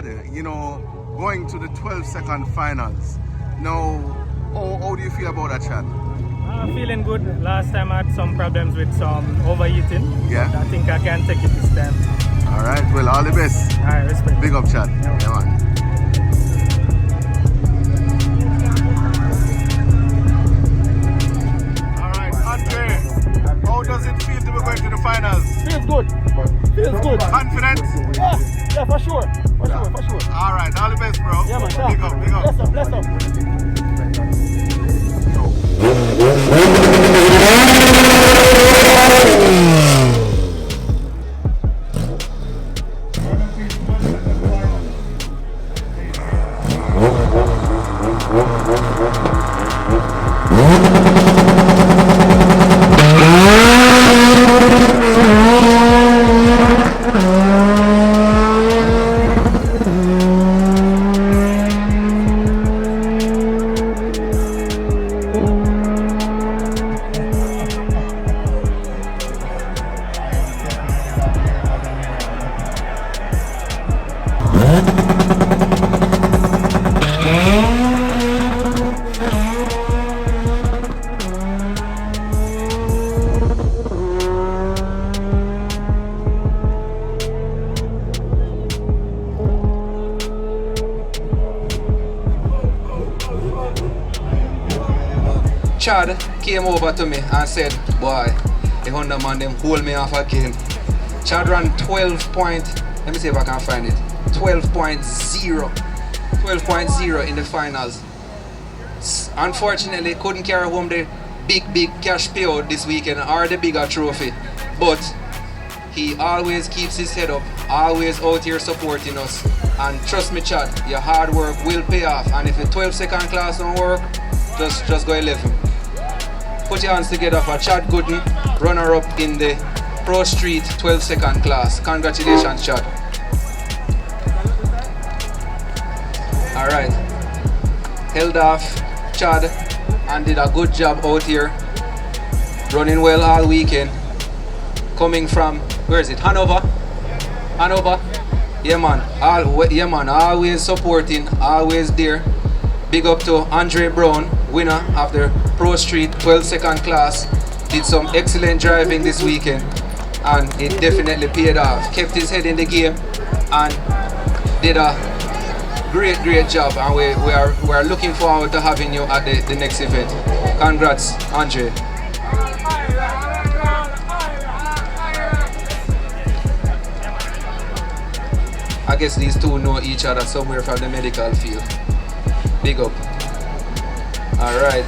Chad, going to the 12-second finals. Now, how do you feel about that, Chad? Feeling good. Last time I had some problems with some overeating. Yeah. I think I can take it this time. All right. Well, all the best. All right, respect. Big up, Chad. Yeah, man. All right, Andre. How does it feel to be going to the finals? Feels good. Feels good. Confident? Yeah, for sure. For sure. All right. All the best, bro. Yeah, man. Big up. Big up. Bless up. Chad came over to me and said, boy, the Honda man them hold me off again. Chad ran 12 point, let me see if I can find it, 12.0 in the finals. Unfortunately, couldn't carry home the big cash payout this weekend or the bigger trophy, but he always keeps his head up, always out here supporting us. And trust me, Chad, your hard work will pay off. And if the 12-second class don't work, just go 11. Put your hands together for Chad Gooden, runner-up in the Pro Street 12-second class. Congratulations, Chad. All right. Held off Chad and did a good job out here. Running well all weekend. Coming from, where is it? Hanover? Hanover? Yeah, man. Always supporting, always there. Big up to Andre Brown, winner of the Pro Street 12-second class. Did some excellent driving this weekend and it definitely paid off. Kept his head in the game and did a great job, and we are looking forward to having you at the next event. Congrats, Andre. I guess these two know each other somewhere from the medical field. Big up. All right.